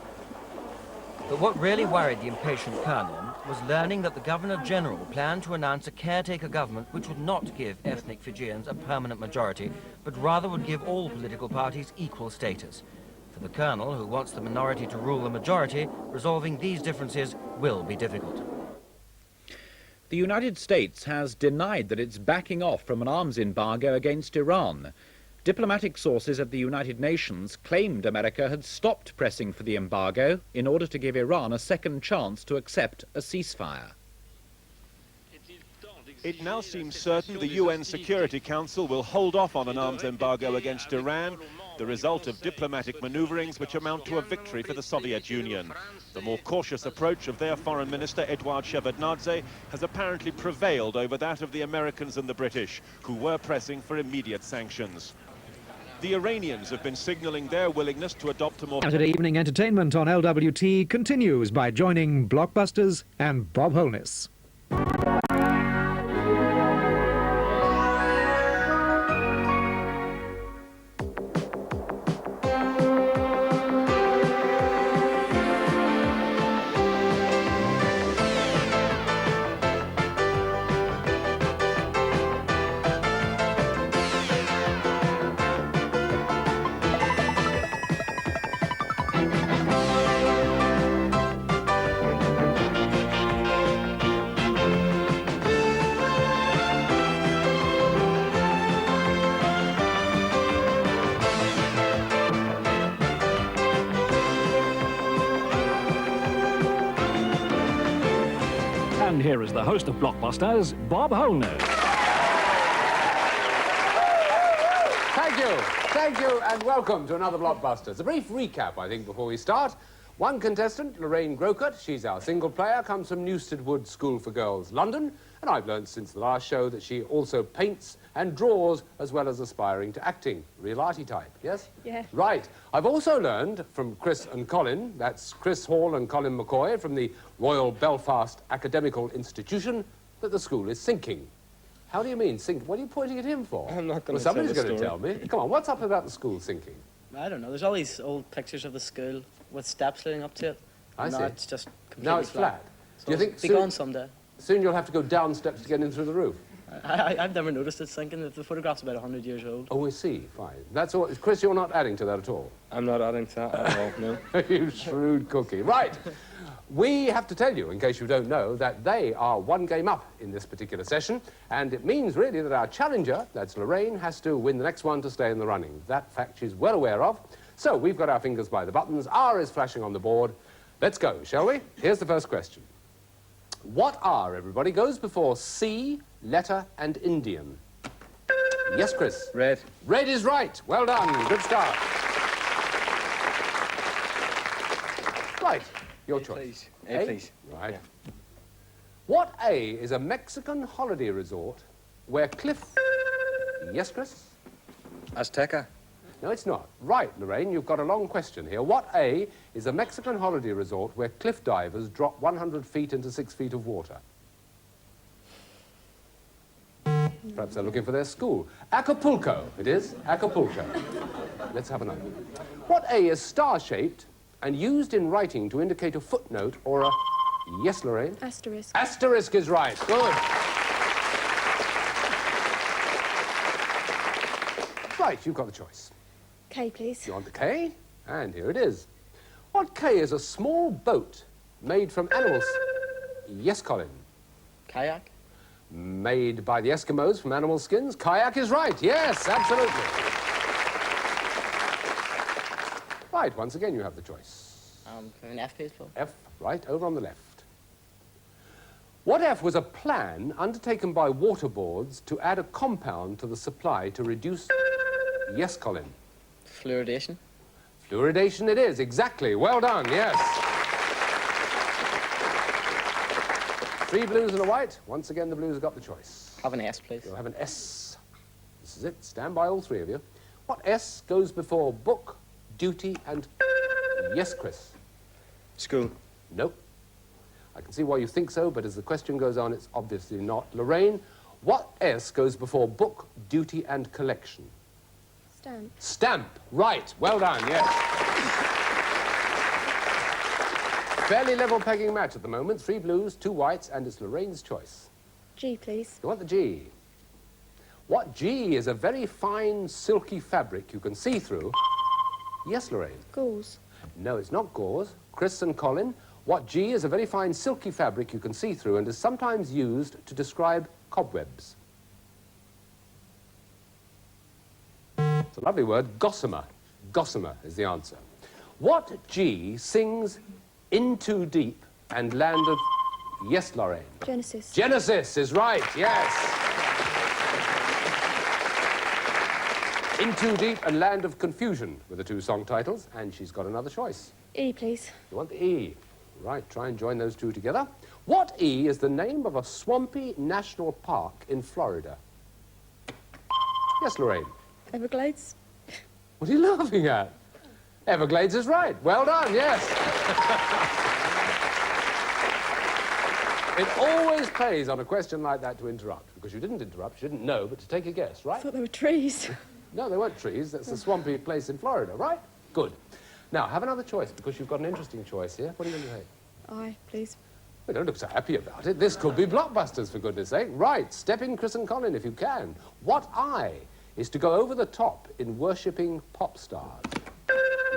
But what really worried the impatient colonel was learning that the Governor-General planned to announce a caretaker government which would not give ethnic Fijians a permanent majority, but rather would give all political parties equal status. For the colonel, who wants the minority to rule the majority, resolving these differences will be difficult. The United States has denied that it's backing off from an arms embargo against Iran. Diplomatic sources at the United Nations claimed America had stopped pressing for the embargo in order to give Iran a second chance to accept a ceasefire. It now seems certain the UN Security Council will hold off on an arms embargo against Iran, the result of diplomatic maneuverings which amount to a victory for the Soviet Union. The more cautious approach of their Foreign Minister, Eduard Shevardnadze, has apparently prevailed over that of the Americans and the British, who were pressing for immediate sanctions. The Iranians have been signalling their willingness to adopt a more... Saturday evening entertainment on LWT continues by joining Blockbusters and Bob Holness. And here is the host of Blockbusters, Bob Holness. Thank you, and welcome to another Blockbusters. A brief recap, I think, before we start. One contestant, Lorraine Grocott, she's our single player, comes from Newstead Wood School for Girls, London, and I've learned since the last show that she also paints and draws as well as aspiring to acting. Real arty type, yes? Yeah. Right. I've also learned from Chris and Colin, that's Chris Hall and Colin McCoy from the Royal Belfast Academical Institution, that the school is sinking. How do you mean, sink? What are you pointing at him for? I'm not going to Well, somebody's tell the going to story. tell me. Come on, what's up about the school sinking? I don't know. There's all these old pictures of the school with steps leading up to it. I Now see. it's just completely Now it's flat. So Do you think it'll be soon- gone someday. Soon you'll have to go down steps to get in through the roof. I've never noticed it sinking. The photograph's about 100 years old. Oh, I see. Fine. That's all. Chris, you're not adding to that at all. I'm not adding to that at all, no. You shrewd cookie. Right. We have to tell you, in case you don't know, that they are one game up in this particular session, and it means really that our challenger, that's Lorraine, has to win the next one to stay in the running. That fact she's well aware of. So we've got our fingers by the buttons. R is flashing on the board. Let's go, shall we? Here's the first question. What R, everybody, goes before C, letter, and Indian? Yes, Chris? Red. Red is right. Well done. Good start. Right. Your choice. A, please. Right. Yeah. What A is a Mexican holiday resort where cliff... Yes, Chris? Azteca. No, it's not. Right, Lorraine, you've got a long question here. What A is a Mexican holiday resort where cliff divers drop 100 feet into 6 feet of water? Perhaps they're looking for their school. Acapulco, it is. Acapulco. Let's have another. What A is star-shaped and used in writing to indicate a footnote or a... Yes, Lorraine? Asterisk. Asterisk is right. Good. Right, you've got the choice. K, please. You want the K? And here it is. What K is a small boat made from animals? Yes, Colin. Kayak. Made by the Eskimos from animal skins. Kayak is right. Yes, absolutely. Right, once again you have the choice. An F, please, Paul. F, right, over on the left. What F was a plan undertaken by water boards to add a compound to the supply to reduce... Yes, Colin. Fluoridation. Fluoridation it is, exactly. Well done, yes. 3 blues and a white. Once again, the blues have got the choice. Have an S, please. You'll have an S. This is it. Stand by, all 3 of you. What S goes before book, duty, and... Yes, Chris. School. Nope. I can see why you think so, but as the question goes on, it's obviously not. Lorraine, what S goes before book, duty, and collection? Stamp. Stamp. Right. Well done, yes. Fairly level pegging match at the moment. 3 blues, 2 whites, and it's Lorraine's choice. G, please. You want the G? What G is a very fine, silky fabric you can see through? Yes, Lorraine. Gauze. No, it's not gauze. Chris and Colin, what G is a very fine, silky fabric you can see through and is sometimes used to describe cobwebs. It's a lovely word, gossamer. Gossamer is the answer. What G sings In Too Deep and Land of... Yes, Lorraine. Genesis. Genesis is right, yes. In Too Deep and Land of Confusion were the 2 song titles, and she's got another choice. E, please. You want the E? Right, try and join those 2 together. What E is the name of a swampy national park in Florida? Yes, Lorraine. Everglades. What are you laughing at? Everglades is right. Well done, yes. It always pays on a question like that to interrupt, because you didn't interrupt, you didn't know, but to take a guess, right? I thought there were trees. No, they weren't trees. That's a swampy place in Florida, right? Good. Now, have another choice, because you've got an interesting choice here. What are you going to say? I, please. Well, don't look so happy about it. This could be Blockbusters, for goodness sake. Right, step in, Chris and Colin, if you can. What I is to go over the top in worshipping pop stars?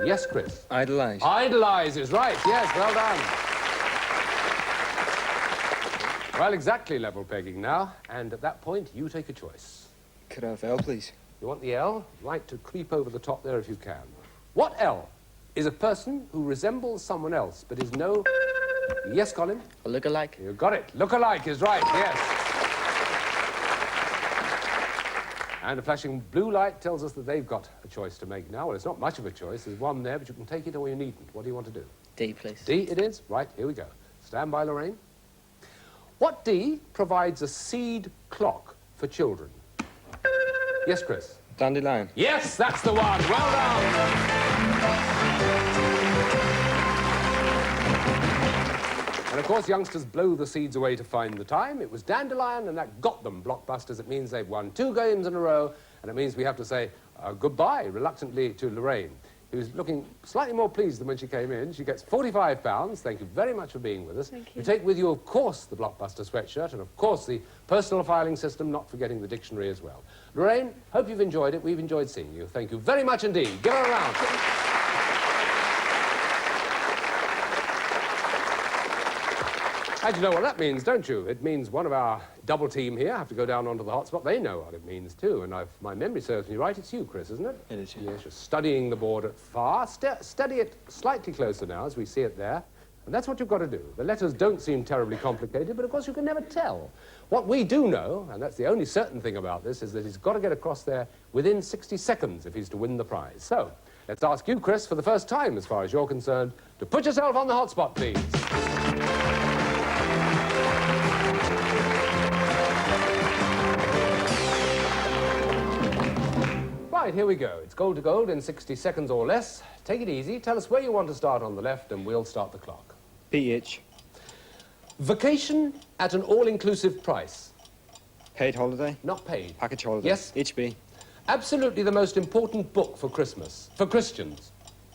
Yes, Chris. Idolize. Idolize is right, yes, well done. Well, exactly level pegging now, and at that point, you take a choice. Could I have L, please? You want the L? Right, to creep over the top there if you can. What L is a person who resembles someone else, but is no... Yes, Colin? A look-alike. You got it. Look-alike is right, yes. And a flashing blue light tells us that they've got a choice to make now. Well, it's not much of a choice. There's one there, but you can take it or you needn't. What do you want to do? D, please. D it is? Right, here we go. Stand by, Lorraine. What D provides a seed clock for children? Yes, Chris? Dandelion. Yes, that's the one. Well done. And of course, youngsters blow the seeds away to find the time. It was Dandelion, and that got them Blockbusters. It means they've won 2 games in a row, and it means we have to say goodbye, reluctantly, to Lorraine, who's looking slightly more pleased than when she came in. She gets £45. Thank you very much for being with us. Thank you. You take with you, of course, the Blockbuster sweatshirt, and of course, the personal filing system, not forgetting the dictionary as well. Lorraine, hope you've enjoyed it. We've enjoyed seeing you. Thank you very much indeed. Give her a round. And you know what that means, don't you? It means one of our double team here have to go down onto the hotspot. They know what it means, too. And if my memory serves me right, it's you, Chris, isn't it? It is, yeah. Yes, you're studying the board at far. Study it slightly closer now, as we see it there. And that's what you've got to do. The letters don't seem terribly complicated, but of course you can never tell. What we do know, and that's the only certain thing about this, is that he's got to get across there within 60 seconds if he's to win the prize. So, Let's ask you, Chris, for the first time, as far as you're concerned, to put yourself on the hot spot, please. Right, here we go. It's gold to gold in 60 seconds or less. Take it easy. Tell us where you want to start on the left, and we'll start the clock. PH. Vacation at an all-inclusive price. Paid holiday. Not paid. Package holiday. Yes. HB. Absolutely the most important book for Christmas, for Christians.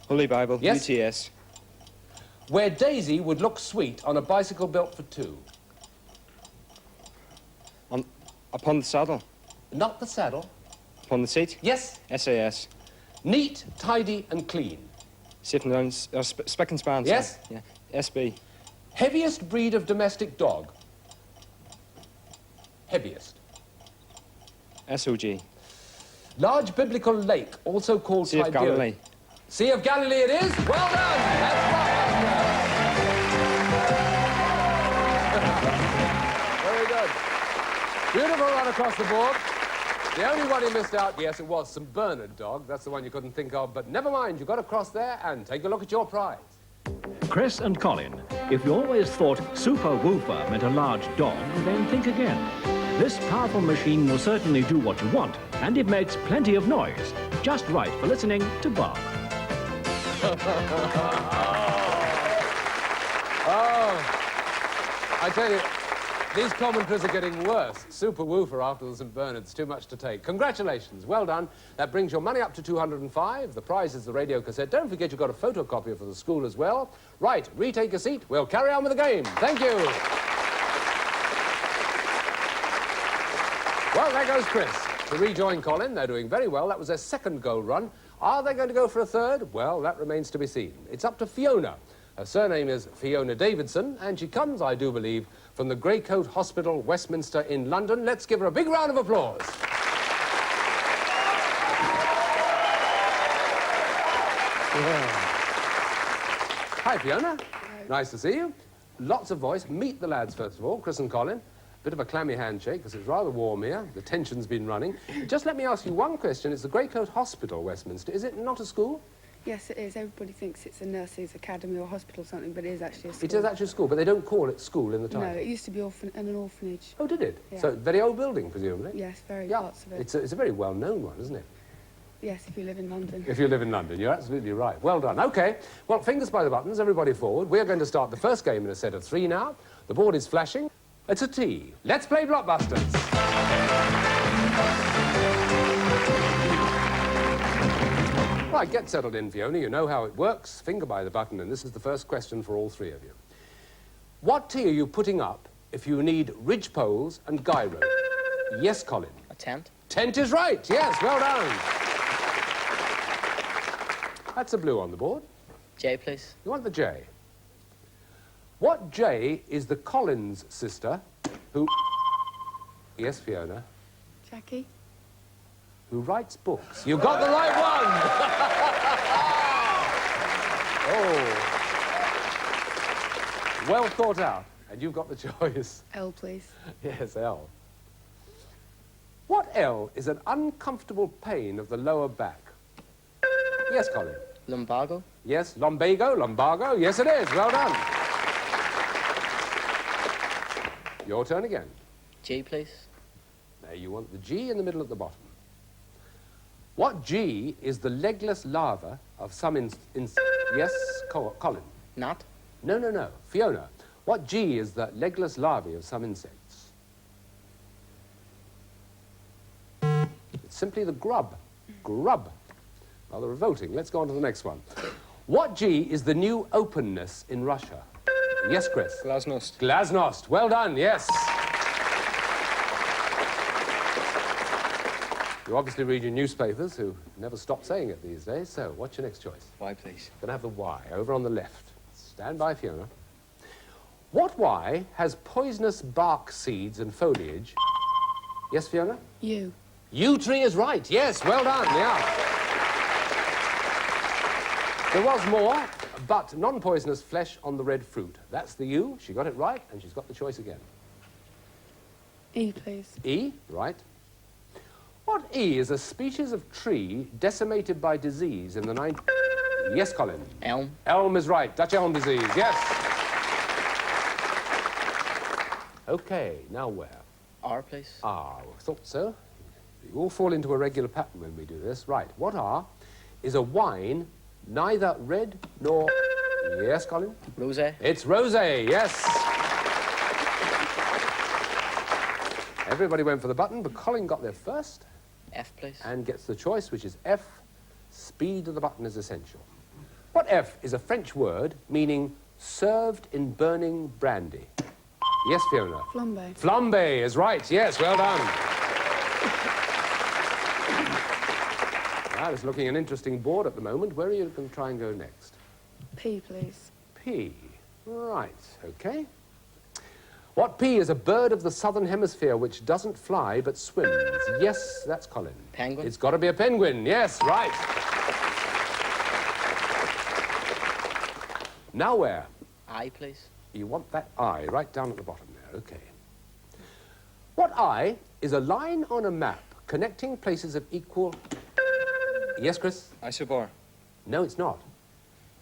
Holy Bible. Yes. UTS. Where Daisy would look sweet on a bicycle built for two. Upon the saddle. Not the saddle. Upon the seat. Yes. SAS. Neat, tidy and clean. Sitting down, speck and span. Yes. Yeah. SB. Heaviest breed of domestic dog. Heaviest. SOG. Large biblical lake, also called Sea of Galilee. Sea of Galilee it is. Well done. That's Very good. Beautiful run across the board. The only one he missed out, yes, it was St. Bernard dog. That's the one you couldn't think of. But never mind, you got across there and take a look at your prize. Chris and Colin, if you always thought super woofer meant a large dog, then think again. This powerful machine will certainly do what you want, and it makes plenty of noise. Just right for listening to Bob. Oh, I tell you, these commentaries are getting worse. Super woofer after the St. Bernard's, too much to take. Congratulations, well done. That brings your money up to 205. The prize is the radio cassette. Don't forget you've got a photocopier for the school as well. Right, retake your seat. We'll carry on with the game. Thank you. Well, there goes Chris. To rejoin Colin, they're doing very well. That was their second goal run. Are they going to go for a third? Well, that remains to be seen. It's up to Fiona. Her surname is Fiona Davidson, and she comes, I do believe, from the Greycoat Hospital, Westminster in London. Let's give her a big round of applause. Hi, Fiona. Hello. Nice to see you. Lots of voice. Meet the lads, first of all, Chris and Colin. Bit of a clammy handshake, because it's rather warm here. The tension's been running. Just let me ask you one question. It's the Greycoat Hospital, Westminster. Is it not a school? Yes, it is. Everybody thinks it's a nurse's academy or hospital or something, but it is actually a school. It is actually a school, but they don't call it school in the title. No, it used to be an orphanage. Oh, did it? Yeah. So, very old building, presumably? Yes, very parts of it. It's a very well-known one, isn't it? Yes, if you live in London. If you live in London, you're absolutely right. Well done. OK, well, fingers by the buttons, everybody forward. We're going to start the first game in a set of 3 now. The board is flashing. It's a T. Let's play Blockbusters. Right, get settled in, Fiona. You know how it works. Finger by the button, and this is the first question for all 3 of you. What T are you putting up if you need ridge poles and guy rope? Yes, Colin. A tent? Tent is right. Yes, well done. That's a blue on the board. J, please. You want the J? What J is the Collins sister who... Yes, Fiona? Jackie? Who writes books. You got the right one! Oh. Well thought out. And you've got the choice. L, please. Yes, L. What L is an uncomfortable pain of the lower back? Yes, Colin. Lumbago? Yes, lumbago, lumbago. Yes, it is. Well done. Your turn again. G, please. Now, you want the G in the middle at the bottom. What G is the legless larva of some Yes, Colin? Gnat? No, no, no. Fiona, what G is the legless larvae of some insects? It's simply the grub. Grub. Rather revolting. Let's go on to the next one. What G is the new openness in Russia? Yes, Chris? Glasnost. Glasnost. Well done, yes. You obviously read your newspapers, who never stop saying it these days. So, what's your next choice? Y, please. Gonna have the Y, over on the left. Stand by, Fiona. What Y has poisonous bark seeds and foliage? Yes, Fiona? U. U tree is right. Yes, well done, yeah. There was more, but non-poisonous flesh on the red fruit. That's the U. She got it right, and she's got the choice again. E, please. E, right. What E is a species of tree decimated by disease in the 90s? Yes, Colin. Elm. Elm is right. Dutch elm disease, yes. Okay, now where? R, please. R, I thought so. You all fall into a regular pattern when we do this. Right, what R is a wine neither red nor... Yes, Colin? Rosé. It's rosé, yes. Everybody went for the button, but Colin got there first. F, please. And gets the choice, which is F. Speed of the button is essential. What F is a French word meaning served in burning brandy? Yes, Fiona? Flambe. Flambe is right, yes, well done. That is looking an interesting board at the moment. Where are you going to try and go next? P, please. P. Right, okay. What P is a bird of the southern hemisphere which doesn't fly but swims? Yes, that's Colin. Penguin. It's got to be a penguin, yes, right. Now where? I, please. You want that I right down at the bottom there, okay. What I is a line on a map connecting places of equal... Yes, Chris? Isobar. No, it's not.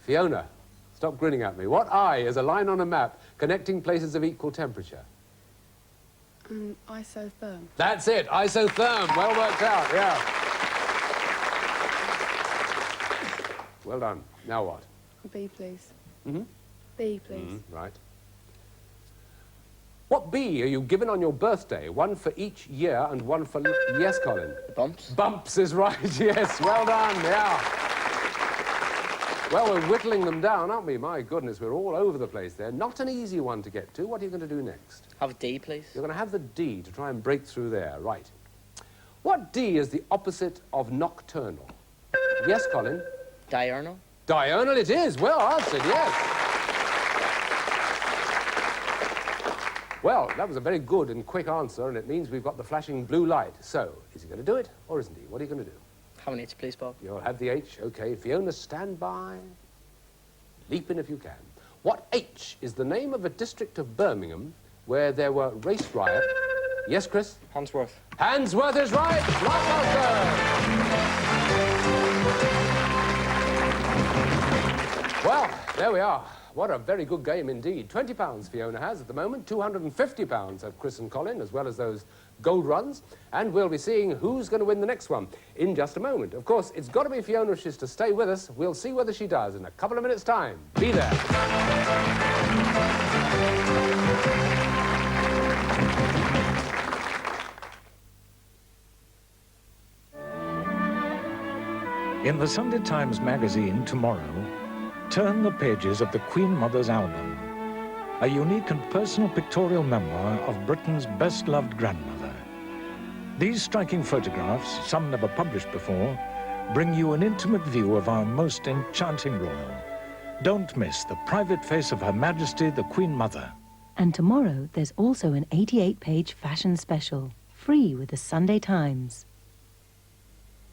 Fiona, stop grinning at me. What I is a line on a map connecting places of equal temperature? Isotherm. That's it, isotherm. Well worked out, yeah. Well done. Now what? B, please. Mm-hmm. B, please. Right. What B are you given on your birthday? One for each year and one for... Yes, Colin? Bumps. Bumps is right, yes. Well done, yeah. Well, we're whittling them down, aren't we? My goodness, we're all over the place there. Not an easy one to get to. What are you going to do next? Have D, please. You're going to have the D to try and break through there. Right. What D is the opposite of nocturnal? Yes, Colin? Diurnal. Diurnal it is. Well answered, yes. Well, that was a very good and quick answer, and it means we've got the flashing blue light. So, is he going to do it, or isn't he? What are you going to do? Have an H, please, Bob. You'll have the H. Okay, Fiona, stand by. Leap in if you can. What H is the name of a district of Birmingham where there were race riots? Yes, Chris? Handsworth. Handsworth is right! Blockbuster! Well, there we are. What a very good game indeed. £20 Fiona has at the moment, £250 have Chris and Colin, as well as those gold runs, and we'll be seeing who's going to win the next one in just a moment. Of course, it's got to be Fiona if she's to stay with us. We'll see whether she does in a couple of minutes' time. Be there. In the Sunday Times magazine tomorrow, turn the pages of the Queen Mother's album, a unique and personal pictorial memoir of Britain's best-loved grandmother. These striking photographs, some never published before, bring you an intimate view of our most enchanting royal. Don't miss the private face of Her Majesty the Queen Mother. And tomorrow, there's also an 88-page fashion special, free with the Sunday Times.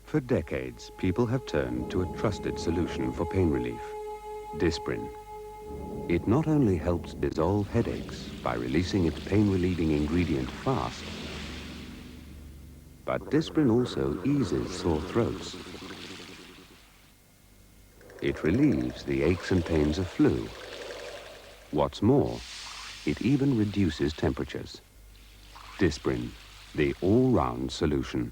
For decades, people have turned to a trusted solution for pain relief, Disprin. It not only helps dissolve headaches by releasing its pain-relieving ingredient fast, but Disprin also eases sore throats. It relieves the aches and pains of flu. What's more, it even reduces temperatures. Disprin, the all-round solution.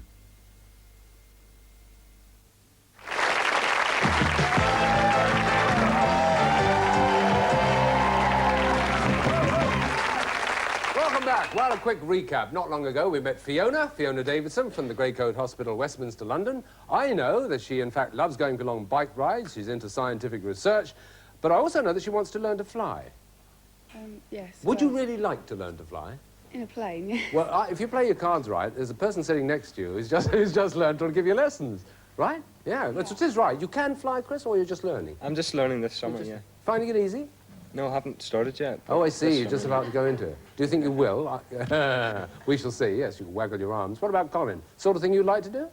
Well, a quick recap. Not long ago, we met Fiona Davidson from the Greycoat Hospital, Westminster, London. I know that she, in fact, loves going for long bike rides. She's into scientific research. But I also know that she wants to learn to fly. Yes. Would you really like to learn to fly? In a plane, yeah. Well, if you play your cards right, there's a person sitting next to you who's just learned to give you lessons. Right? Yeah, it is right. You can fly, Chris, or you're just learning? I'm just learning this summer, yeah. Finding it easy? No, I haven't started yet. Oh, I see. You're just about to go into it. Do you think you will? We shall see. Yes, you can waggle your arms. What about Colin? Sort of thing you'd like to do?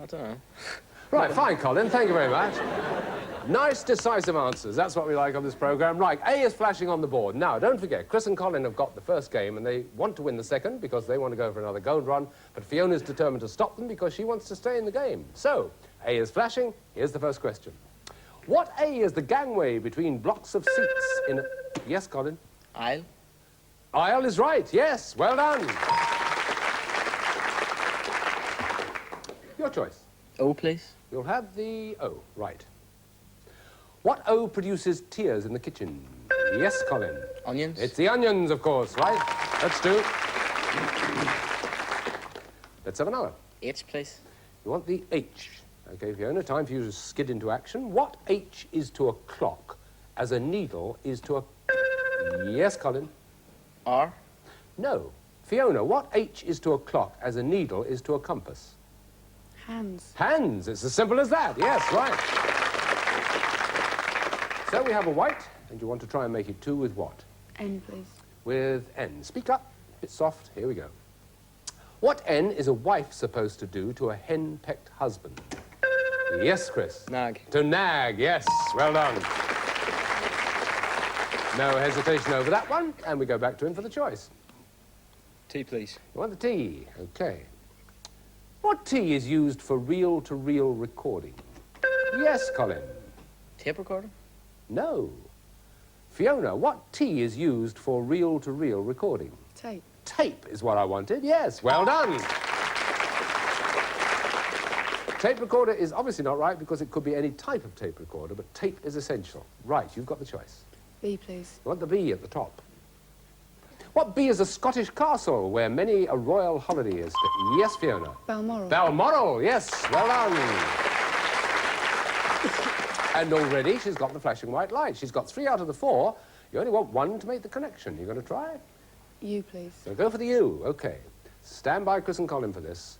I don't know. Right, fine, Colin. Thank you very much. Nice, decisive answers. That's what we like on this programme. Right, A is flashing on the board. Now, don't forget, Chris and Colin have got the first game, and they want to win the second because they want to go for another gold run, but Fiona's determined to stop them because she wants to stay in the game. So, A is flashing. Here's the first question. What A is the gangway between blocks of seats in a... Yes, Colin? Aisle. Aisle is right, yes. Well done. Your choice. O, please. You'll have the O, right. What O produces tears in the kitchen? Yes, Colin. Onions. It's the onions, of course, right? That's two. Let's have another. H, please. You want the H. Okay, Fiona, time for you to skid into action. What H is to a clock as a needle is to a... Yes, Colin. R. No. Fiona, what H is to a clock as a needle is to a compass? Hands. Hands. It's as simple as that. Yes, right. So we have a white, and you want to try and make it two with what? N, please. With N. Speak up. It's soft. Here we go. What N is a wife supposed to do to a hen-pecked husband? Yes, Chris. Nag. To nag, yes. Well done. No hesitation over that one, and we go back to him for the choice. T, please. You want the T? Okay. What T is used for reel-to-reel recording? Yes, Colin. Tape recorder. No. Fiona, what T is used for reel-to-reel recording? Tape. Tape is what I wanted, yes. Well done. Tape recorder is obviously not right because it could be any type of tape recorder, but tape is essential. Right, you've got the choice. B, please. You want the B at the top. What B is a Scottish castle where many a royal holiday is? Yes, Fiona. Balmoral. Balmoral, yes. Well done. And already she's got the flashing white light. She's got 3 out of the 4. You only want 1 to make the connection. You going to try? U, please. So go for the U. Okay. Stand by Chris and Colin for this.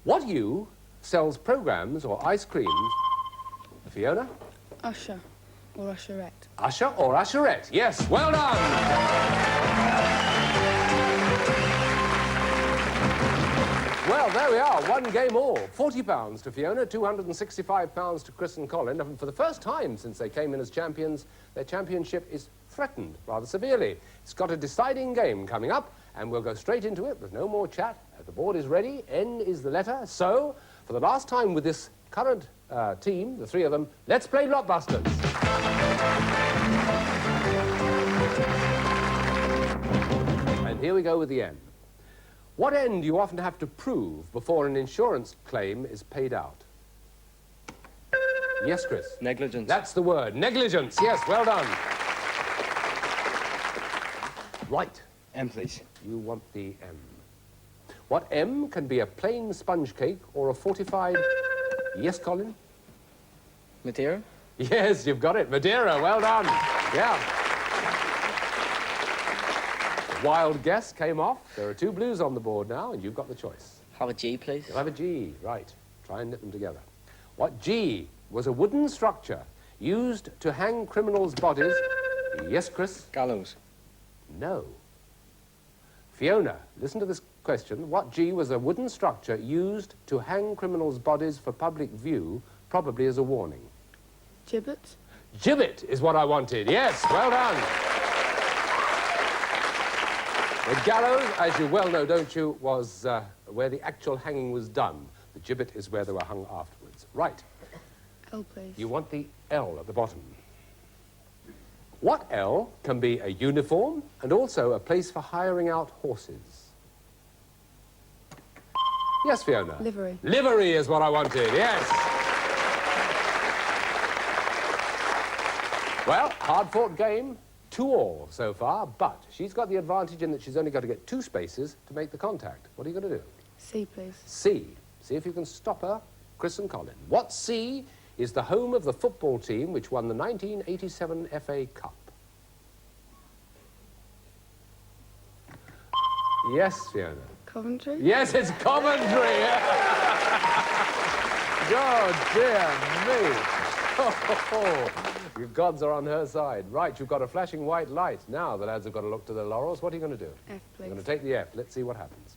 What U sells programs or ice creams? Fiona? Usher or usherette. Usher or usherette? Yes. Well done. Well, there we are, 1 game all. £40 to Fiona, £265 to Chris and Colin. And for the first time since they came in as champions, their championship is threatened rather severely. It's got a deciding game coming up, and we'll go straight into it with no more chat. The board is ready. N is the letter. So, for the last time with this current team, the 3 of them, let's play Blockbusters. And here we go with the N. What N do you often have to prove before an insurance claim is paid out? Yes, Chris? Negligence. That's the word. Negligence. Yes, well done. Right. M, please. You want the M. What M can be a plain sponge cake or a fortified... Yes, Colin? Madeira. Yes, you've got it. Madeira. Well done. Yeah. Wild guess came off. There are 2 blues on the board now, and you've got the choice. Have a G, please. You'll have a G, right. Try and knit them together. What G was a wooden structure used to hang criminals' bodies? Yes, Chris? Gallows. No. Fiona, listen to this question. What G was a wooden structure used to hang criminals' bodies for public view, probably as a warning? Gibbet. Gibbet is what I wanted. Yes, well done. The gallows, as you well know, don't you, was where the actual hanging was done. The gibbet is where they were hung afterwards. Right. L, please. You want the L at the bottom. What L can be a uniform and also a place for hiring out horses? Yes, Fiona? Livery. Livery is what I wanted, yes. Well, hard-fought game. 2-2 so far, but she's got the advantage in that she's only got to get 2 spaces to make the contact. What are you going to do? C, please. C. See if you can stop her, Chris and Colin. What C is the home of the football team which won the 1987 FA Cup? Yes, Fiona. Coventry? Yes, it's Coventry! God, dear me. Your gods are on her side. Right, you've got a flashing white light. Now the lads have got to look to their laurels. What are you going to do? F, please. You're going to take the F. Let's see what happens.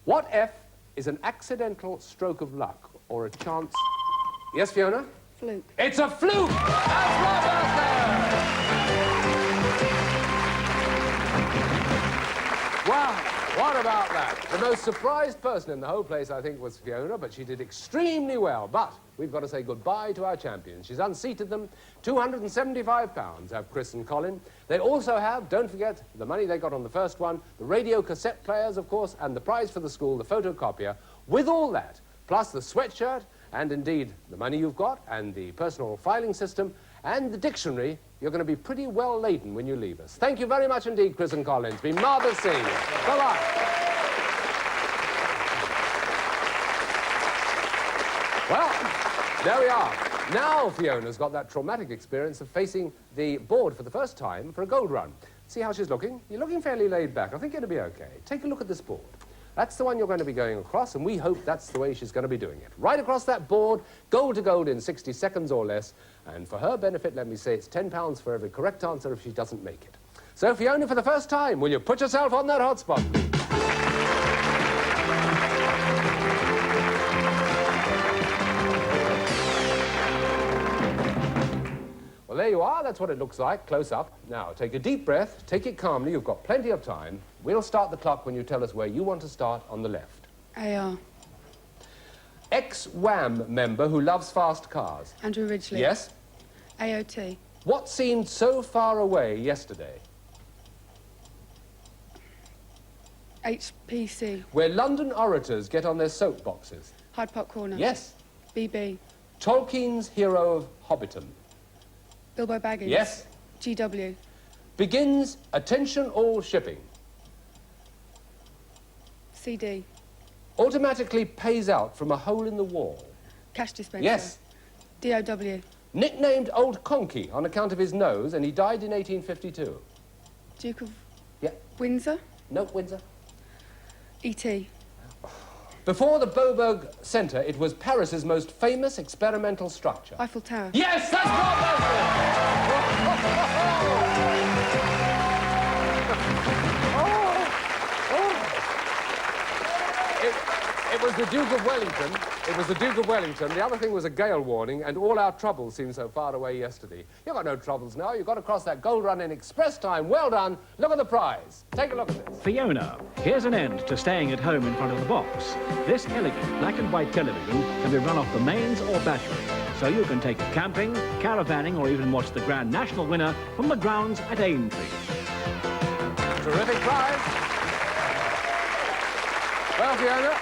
What F is an accidental stroke of luck or a chance... Yes, Fiona? Fluke. It's a fluke! That's Blockbusters! Wow, what about that? The most surprised person in the whole place, I think, was Fiona, but she did extremely well. But we've got to say goodbye to our champions. She's unseated them. £275 have Chris and Colin. They also have, don't forget, the money they got on the first one, the radio cassette players, of course, and the prize for the school, the photocopier. With all that, plus the sweatshirt, and indeed the money you've got, and the personal filing system, and the dictionary, you're going to be pretty well laden when you leave us. Thank you very much indeed, Chris and Colin. It's been marvellous seeing you. Bye-bye. Well, there we are. Now Fiona's got that traumatic experience of facing the board for the first time for a gold run. See how she's looking? You're looking fairly laid back. I think it'll be okay. Take a look at this board. That's the one you're going to be going across, and we hope that's the way she's going to be doing it. Right across that board, gold to gold in 60 seconds or less. And for her benefit, let me say it's £10 for every correct answer if she doesn't make it. So, Fiona, for the first time, will you put yourself on that hotspot, please? Well, there you are. That's what it looks like, close up. Now, take a deep breath. Take it calmly. You've got plenty of time. We'll start the clock when you tell us where you want to start on the left. AR. Ex-Wham member who loves fast cars. Andrew Ridgeley. Yes? AOT. What seemed so far away yesterday? HPC. Where London orators get on their soapboxes. Hyde Park Corner. Yes? BB. Tolkien's hero of Hobbiton. Bilbo Baggins. Yes? GW. Begins attention all shipping. CD. Automatically pays out from a hole in the wall. Cash dispenser. Yes? DOW. Nicknamed Old Conky on account of his nose, and he died in 1852. Duke of... Yeah. Windsor. No, Windsor. E.T. Before the Boberg Centre, it was Paris's most famous experimental structure. Eiffel Tower. Yes, that's It was the Duke of Wellington. It was the Duke of Wellington. The other thing was a gale warning, and all our troubles seemed so far away yesterday. You've got no troubles now. You've got to cross that gold run in express time. Well done. Look at the prize. Take a look at this. Fiona, here's an end to staying at home in front of the box. This elegant black and white television can be run off the mains or battery, so you can take it camping, caravanning, or even watch the Grand National winner from the grounds at Aintree. Terrific prize. Well, Fiona,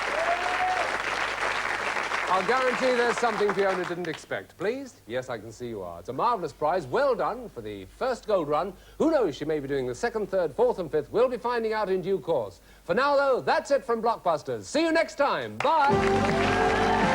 I'll guarantee there's something Fiona didn't expect. Pleased? Yes, I can see you are. It's a marvellous prize. Well done for the first gold run. Who knows, she may be doing the second, third, fourth and fifth. We'll be finding out in due course. For now, though, that's it from Blockbusters. See you next time. Bye.